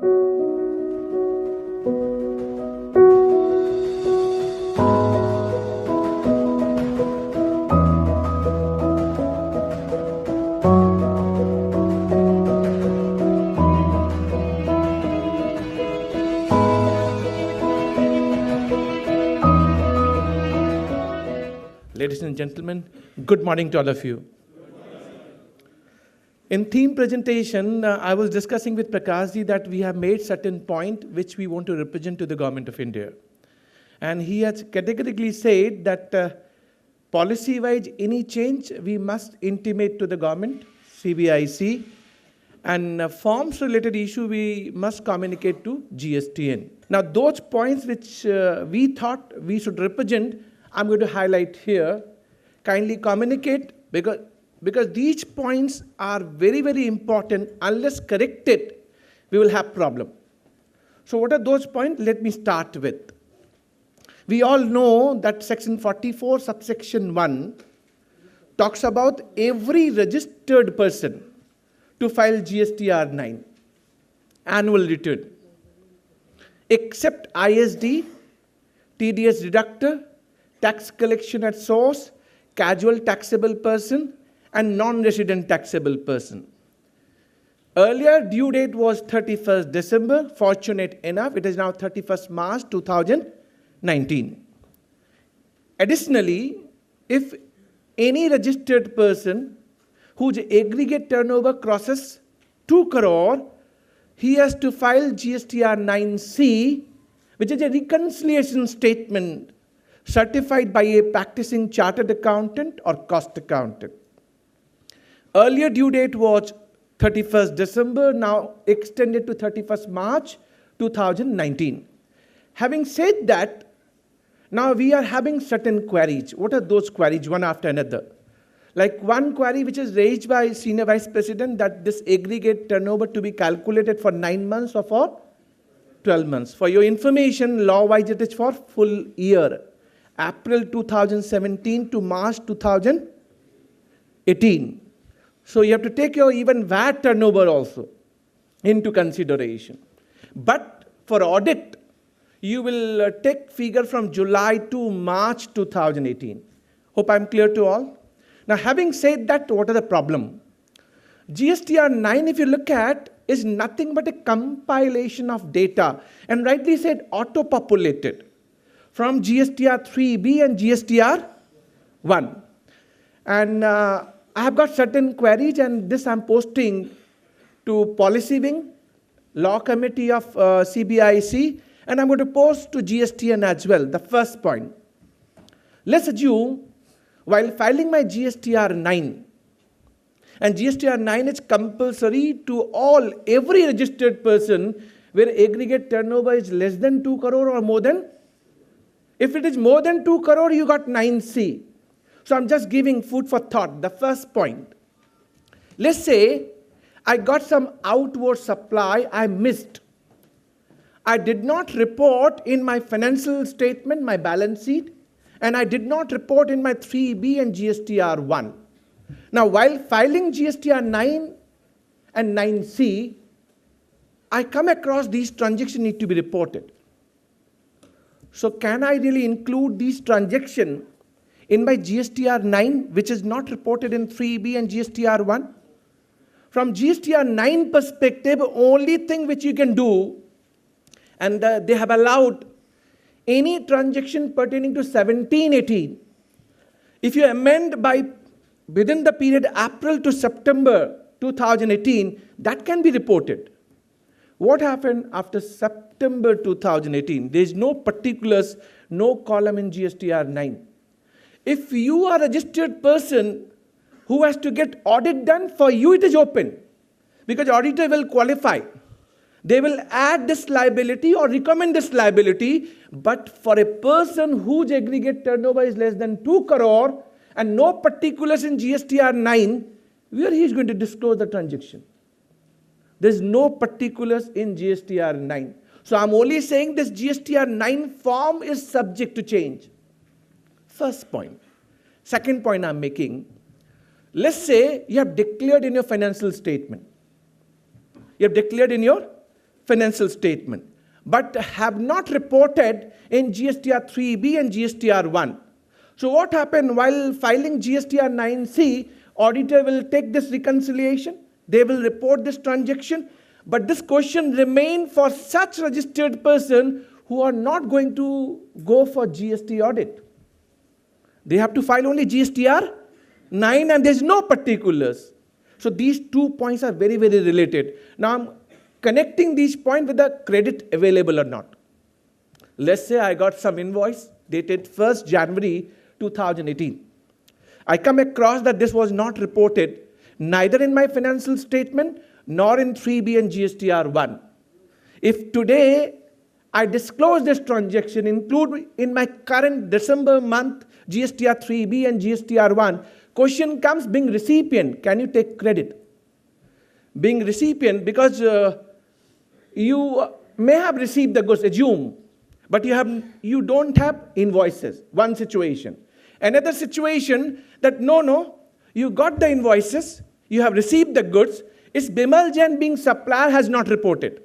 Ladies and gentlemen, good morning to all of you. In theme presentation, I was discussing with Prakashji that we have made certain point which we want to represent to the government of India. And he has categorically said that policy-wise, any change we must intimate to the government, CBIC, and forms-related issue we must communicate to GSTN. Now, those points which we thought we should represent, I'm going to highlight here. Kindly communicate because these points are very, very important. Unless corrected, we will have problem. So what are those points? Let me start with. We all know that section 44 subsection 1 talks about every registered person to file GSTR 9 annual return except ISD, TDS deductor, tax collection at source, casual taxable person, and non-resident taxable person. Earlier due date was 31st December. Fortunate enough, it is now 31st March 2019. Additionally, if any registered person whose aggregate turnover crosses 2 crore, he has to file GSTR 9C, which is a reconciliation statement certified by a practicing chartered accountant or cost accountant. Earlier due date was 31st December, now extended to 31st March 2019. Having said that, now we are having certain queries. What are those queries? One after another. Like one query which is raised by Senior Vice President that this aggregate turnover to be calculated for 9 months or for 12 months. For your information, law-wise it is for full year. April 2017 to March 2018. So you have to take your even VAT turnover also into consideration. But for audit, you will take figure from July to March 2018. Hope I'm clear to all. Now having said that, what are the problem? GSTR 9, if you look at, is nothing but a compilation of data, and rightly said auto-populated from GSTR 3B and GSTR 1. And I have got certain queries, and this I'm posting to Policy Wing, Law Committee of CBIC, and I'm going to post to GSTN as well. The first point. Let's assume while filing my GSTR 9, and GSTR 9 is compulsory to every registered person where aggregate turnover is less than 2 crore or more than. If it is more than 2 crore, you got 9C. So I'm just giving food for thought. The first point. Let's say I got some outward supply I missed. I did not report in my financial statement, my balance sheet, and I did not report in my 3B and GSTR 1. Now, while filing GSTR 9 and 9C, I come across these transactions need to be reported. So can I really include these transactions in my GSTR 9, which is not reported in 3B and GSTR 1? From GSTR 9 perspective, only thing which you can do, and they have allowed any transaction pertaining to 17-18. If you amend by within the period April to September 2018, that can be reported. What happened after September 2018? There is no particulars, no column in GSTR 9. If you are a registered person who has to get audit done, for you it is open because auditor will qualify. They will add this liability or recommend this liability, but for a person whose aggregate turnover is less than 2 crore and no particulars in GSTR 9, where he is going to disclose the transaction? There is no particulars in GSTR 9. So I'm only saying this GSTR 9 form is subject to change. First point. Second point I'm making, let's say you have declared in your financial statement. You have declared in your financial statement, but have not reported in GSTR 3B and GSTR 1. So what happened while filing GSTR 9C, auditor will take this reconciliation, they will report this transaction, but this question remains for such registered person who are not going to go for GST audit. They have to file only GSTR 9 and there's no particulars. So these 2 points are very, very related. Now I'm connecting these points with the credit available or not. Let's say I got some invoice dated 1st January 2018. I come across that this was not reported neither in my financial statement nor in 3B and GSTR 1. If today I disclose this transaction, include in my current December month GSTR 3B and GSTR 1, question comes, being recipient, can you take credit? Being recipient, because you may have received the goods, assume, but you don't have invoices, one situation. Another situation that no, you got the invoices, you have received the goods, it's Bimal Jain being supplier has not reported.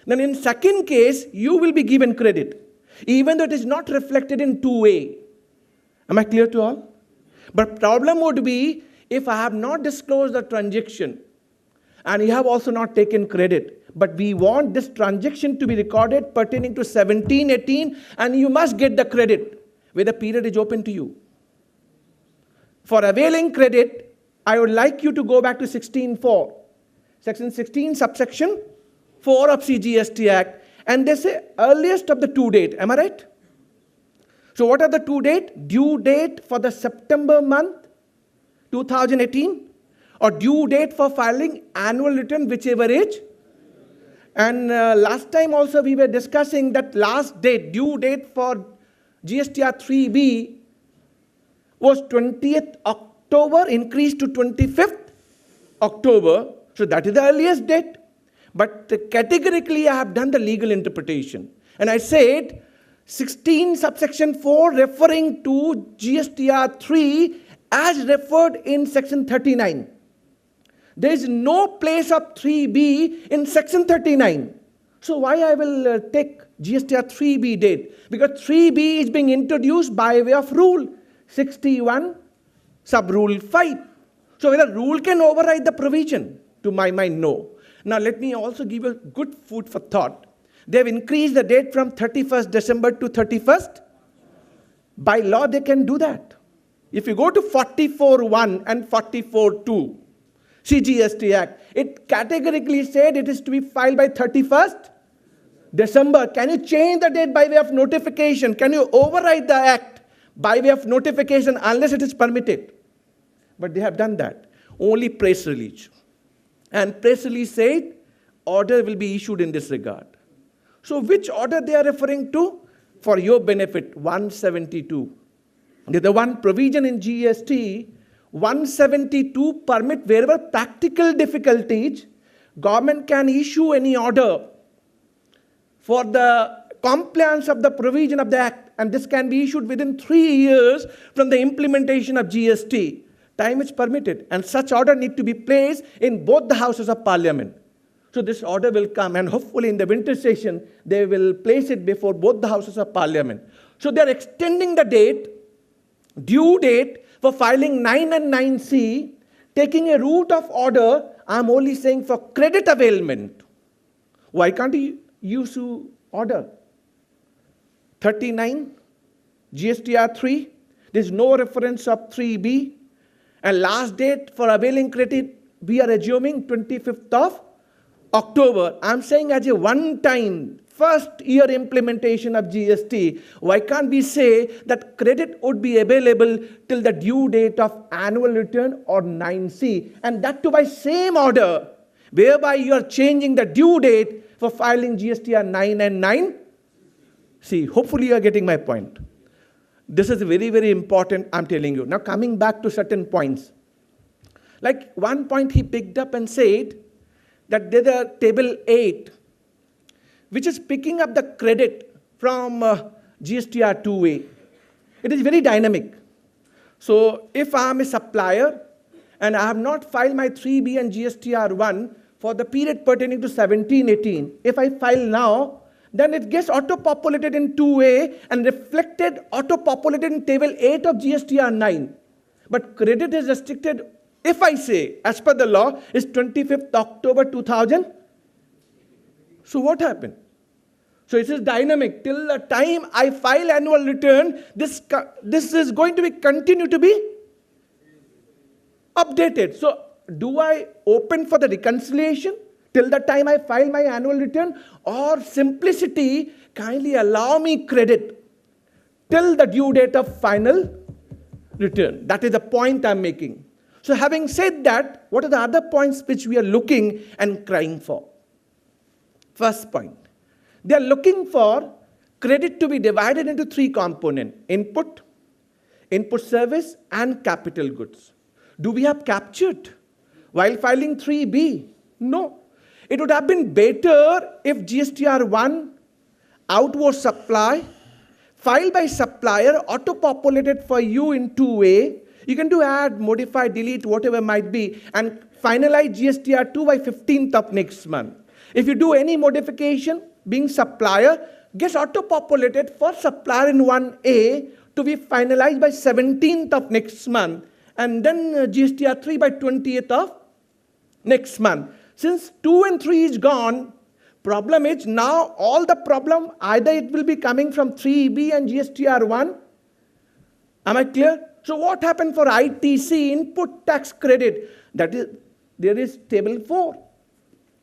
Then in second case, you will be given credit, even though it is not reflected in 2A. Am I clear to all? But problem would be if I have not disclosed the transaction and you have also not taken credit, but we want this transaction to be recorded pertaining to 17-18 and you must get the credit where the period is open to you. For availing credit, I would like you to go back to 16.4, section 16, subsection 4 of CGST Act, and they say earliest of the due date. Am I right? So what are the due date? Due date for the September month 2018 or due date for filing annual return, whichever is. And last time also we were discussing that last date, due date for GSTR 3B was 20th October, increased to 25th October. So that is the earliest date. But categorically I have done the legal interpretation. And I said 16 subsection 4 referring to GSTR 3 as referred in section 39. There is no place of 3B in section 39. So why I will take GSTR 3B date? Because 3B is being introduced by way of rule 61 sub rule 5. So whether rule can override the provision? To my mind, no. Now let me also give you good food for thought. They have increased the date from 31st December to 31st. By law, they can do that. If you go to 44.1 and 44.2, CGST Act, it categorically said it is to be filed by 31st December. Can you change the date by way of notification? Can you override the act by way of notification unless it is permitted? But they have done that. Only press release. And press release said order will be issued in this regard. So which order they are referring to? For your benefit, 172. The one provision in GST, 172 permit wherever practical difficulties, government can issue any order for the compliance of the provision of the act, and this can be issued within 3 years from the implementation of GST. Time is permitted, and such order need to be placed in both the houses of parliament. So this order will come, and hopefully in the winter session, they will place it before both the houses of parliament. So they are extending the date, due date for filing 9 and 9C, taking a route of order. I'm only saying for credit availment. Why can't you use order? 39, GSTR 3, there's no reference of 3B. And last date for availing credit, we are assuming 25th of October. I'm saying as a one-time, first year implementation of GST, why can't we say that credit would be available till the due date of annual return or 9C? And that too by same order, whereby you are changing the due date for filing GSTR 9 and 9C. Hopefully you are getting my point. This is very, very important, I'm telling you. Now coming back to certain points. Like one point he picked up and said that there's a table 8, which is picking up the credit from GSTR 2A. It is very dynamic. So if I am a supplier and I have not filed my 3B and GSTR 1 for the period pertaining to 17-18, if I file now, then it gets auto-populated in 2A and reflected, auto-populated in table 8 of GSTR 9. But credit is restricted, if I say, as per the law, is 25th October 2000. So what happened? So it is dynamic. Till the time I file annual return, this is going to be continue to be updated. So do I open for the reconciliation till the time I file my annual return, or simplicity, kindly allow me credit till the due date of final return? That is the point I'm making. So having said that, what are the other points which we are looking and crying for? First point, they are looking for credit to be divided into 3 components: input, input service, and capital goods. Do we have captured while filing 3B? No. It would have been better if GSTR 1, outward supply, filed by supplier, auto-populated for you in 2A. You can do add, modify, delete, whatever might be, and finalize GSTR 2 by 15th of next month. If you do any modification, being supplier, gets auto-populated for supplier in 1A to be finalized by 17th of next month, and then GSTR 3 by 20th of next month. Since 2 and 3 is gone, problem is now all the problem, either it will be coming from 3B and GSTR 1. Am I clear? So what happened for ITC, input tax credit? That is, there is table 4.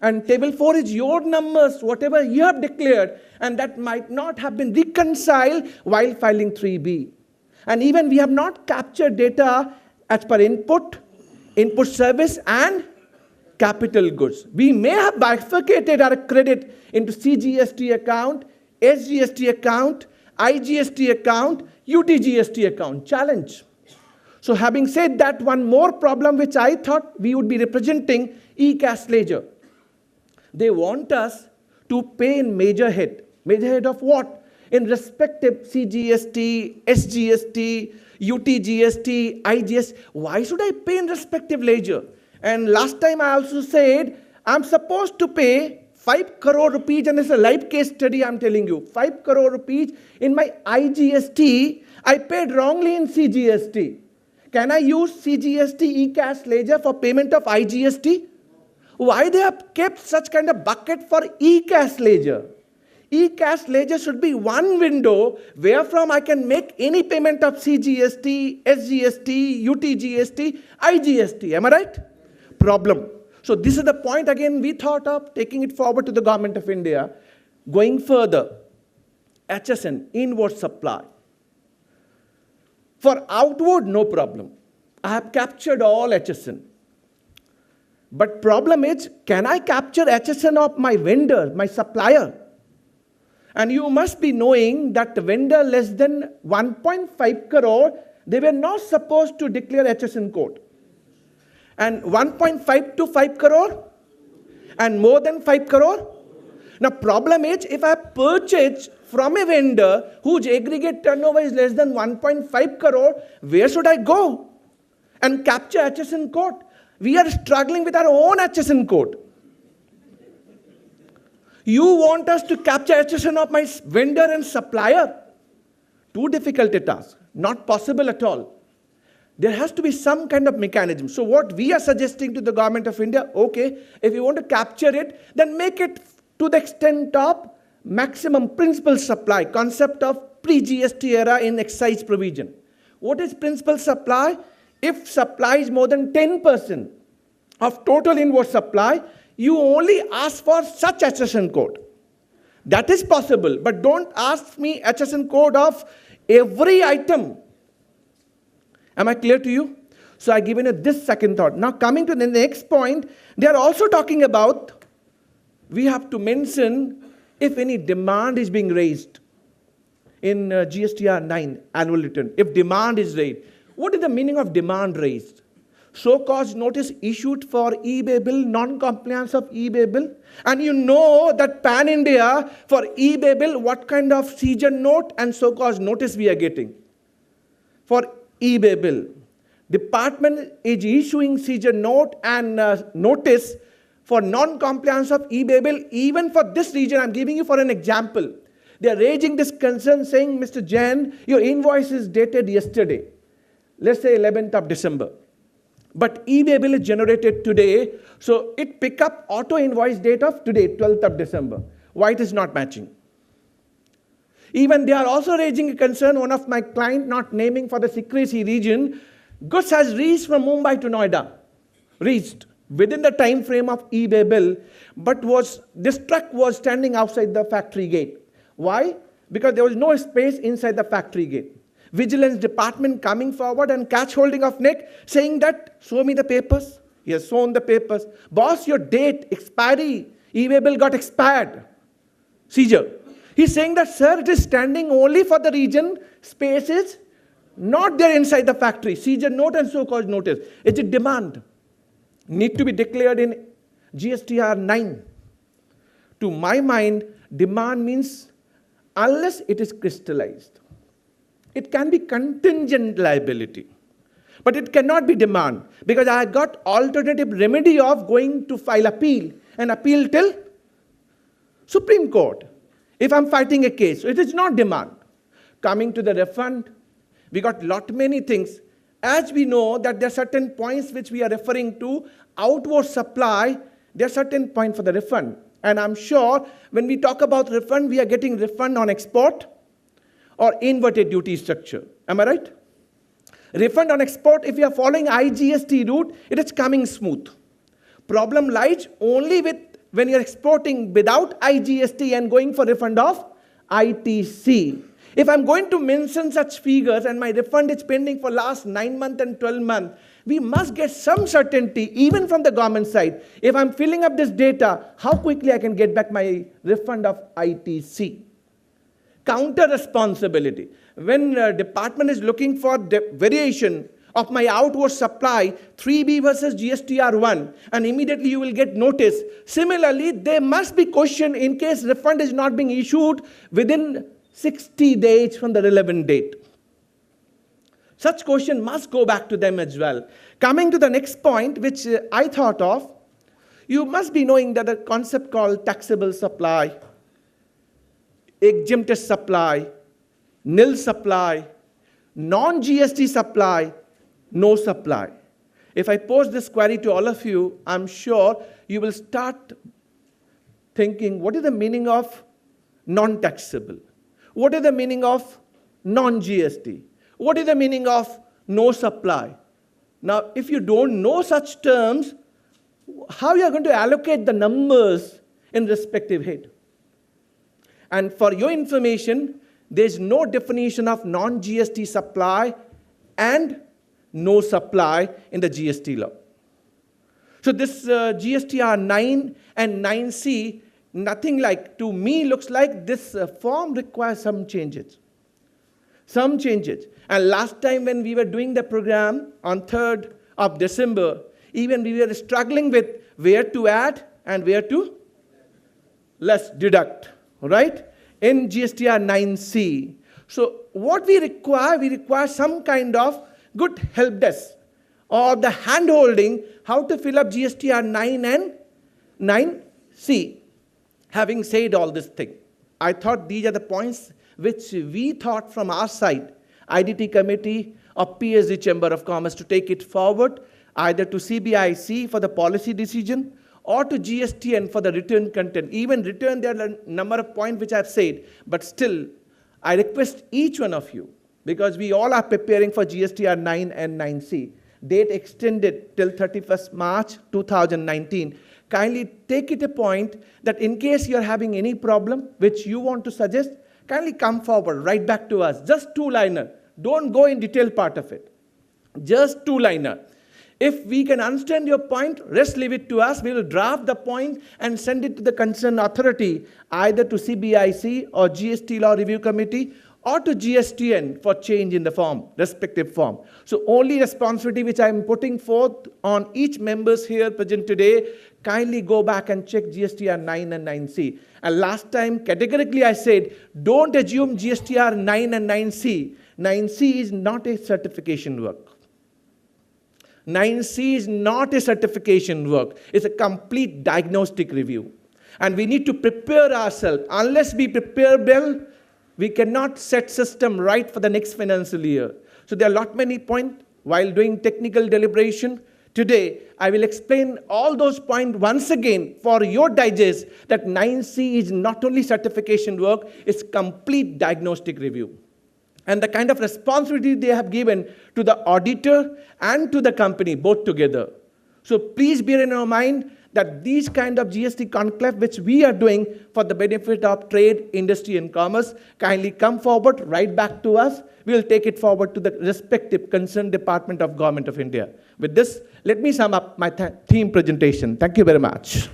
And table 4 is your numbers, whatever you have declared, and that might not have been reconciled while filing 3B. And even we have not captured data as per input, input service, and capital goods. We may have bifurcated our credit into CGST account, SGST account, IGST account, UTGST account. Challenge. So having said that, one more problem which I thought we would be representing, e-cash ledger. They want us to pay in major head. Major head of what? In respective CGST, SGST, UTGST, IGST. Why should I pay in respective ledger? And last time I also said, I'm supposed to pay 5 crore rupees, and it's a live case study I'm telling you. 5 crore rupees in my IGST, I paid wrongly in CGST. Can I use CGST e-cash ledger for payment of IGST? Why they have kept such kind of bucket for e-cash ledger? E-cash ledger should be one window wherefrom I can make any payment of CGST, SGST, UTGST, IGST. Am I right? Problem. So this is the point again we thought of taking it forward to the government of India. Going further, HSN, inward supply. For outward, no problem. I have captured all HSN. But problem is, can I capture HSN of my vendor, my supplier? And you must be knowing that the vendor less than 1.5 crore, they were not supposed to declare HSN code. And 1.5 to 5 crore? And more than 5 crore? Now problem is, if I purchase from a vendor whose aggregate turnover is less than 1.5 crore, where should I go and capture HSN code? We are struggling with our own HSN code. You want us to capture HSN of my vendor and supplier? Too difficult a task, not possible at all. There has to be some kind of mechanism. So what we are suggesting to the government of India, okay, if you want to capture it, then make it to the extent of maximum principal supply, concept of pre-GST era in excise provision. What is principal supply? If supply is more than 10% of total inward supply, you only ask for such HSN code. That is possible, but don't ask me HSN code of every item. Am I clear to you? So I given you this second thought. Now coming to the next point, they are also talking about, we have to mention if any demand is being raised in GSTR 9 annual return. If demand is raised. What is the meaning of demand raised? So-cause notice issued for eBay bill, non-compliance of eBay bill. And you know that pan-India for eBay bill, what kind of seizure note and so-cause notice we are getting. For eBay bill, department is issuing seizure note and notice for non-compliance of e-way bill, even for this region, I'm giving you for an example. They are raising this concern saying, Mr. Jain, your invoice is dated yesterday. Let's say 11th of December. But e-way bill is generated today, so it pick up auto invoice date of today, 12th of December. Why it is not matching? Even they are also raising a concern, one of my client not naming for the secrecy region, goods has reached from Mumbai to Noida, reached within the time frame of e-way bill, but this truck was standing outside the factory gate. Why? Because there was no space inside the factory gate. Vigilance department coming forward and catch holding of neck, saying that, show me the papers. He has shown the papers. Boss, your date, expiry, e-way bill got expired. Seizure. He's saying that, sir, it is standing only for the region, space is not there inside the factory. Seizure note and so-called notice. It's a demand. Need to be declared in GSTR 9. To my mind, demand means unless it is crystallized. It can be contingent liability, but it cannot be demand, because I got alternative remedy of going to file appeal and appeal till Supreme Court if I'm fighting a case. So it is not demand. Coming to the refund, we got many things. As we know that there are certain points which we are referring to, outward supply, there are certain points for the refund. And I'm sure when we talk about refund, we are getting refund on export or inverted duty structure. Am I right? Refund on export, if you are following IGST route, it is coming smooth. Problem lies only with when you are exporting without IGST and going for refund of ITC. If I'm going to mention such figures and my refund is pending for last 9 months and 12 months, we must get some certainty even from the government side. If I'm filling up this data, how quickly I can get back my refund of ITC? Counter responsibility. When department is looking for the variation of my outward supply, 3B versus GSTR 1, and immediately you will get notice. Similarly, there must be question in case refund is not being issued within 60 days from the relevant date. Such question must go back to them as well. Coming to the next point, which I thought of, you must be knowing that a concept called taxable supply, exempted supply, nil supply, non-GST supply, no supply. If I pose this query to all of you, I'm sure you will start thinking, what is the meaning of non-taxable? What is the meaning of non-GST? What is the meaning of no supply? Now, if you don't know such terms, how you are going to allocate the numbers in respective head? And for your information, there is no definition of non-GST supply and no supply in the GST law. So this GSTR 9 and 9C, nothing like, to me looks like this form requires some changes. Some changes. And last time when we were doing the program on 3rd of December, even we were struggling with where to add and where to less deduct, right? In GSTR 9C. So what we require some kind of good help desk or the hand-holding how to fill up GSTR 9 and 9C. Having said all this thing, I thought these are the points which we thought from our side, IDT committee or PSG Chamber of Commerce, to take it forward either to CBIC for the policy decision or to GSTN for the return content. Even return, there are a number of points which I've said, but still, I request each one of you, because we all are preparing for GSTR 9 and 9C, date extended till 31st March 2019. Kindly take it a point that in case you're having any problem which you want to suggest, kindly come forward, write back to us, just two-liner. Don't go in detailed part of it. Just two-liner. If we can understand your point, rest leave it to us. We will draft the point and send it to the concerned authority, either to CBIC or GST Law Review Committee or to GSTN for change in the form, respective form. So only responsibility which I am putting forth on each members here present today, kindly go back and check GSTR 9 and 9C. And last time, categorically I said, don't assume GSTR 9 and 9C. 9C is not a certification work. 9C is not a certification work. It's a complete diagnostic review. And we need to prepare ourselves. Unless we prepare well, we cannot set system right for the next financial year. So there are many points while doing technical deliberation. Today, I will explain all those points once again for your digest that 9C is not only certification work, it's complete diagnostic review. And the kind of responsibility they have given to the auditor and to the company, both together. So please bear in your mind that these kind of GST conclave which we are doing for the benefit of trade, industry and commerce, kindly come forward, write back to us. We will take it forward to the respective concerned department of Government of India. With this, let me sum up my theme presentation. Thank you very much.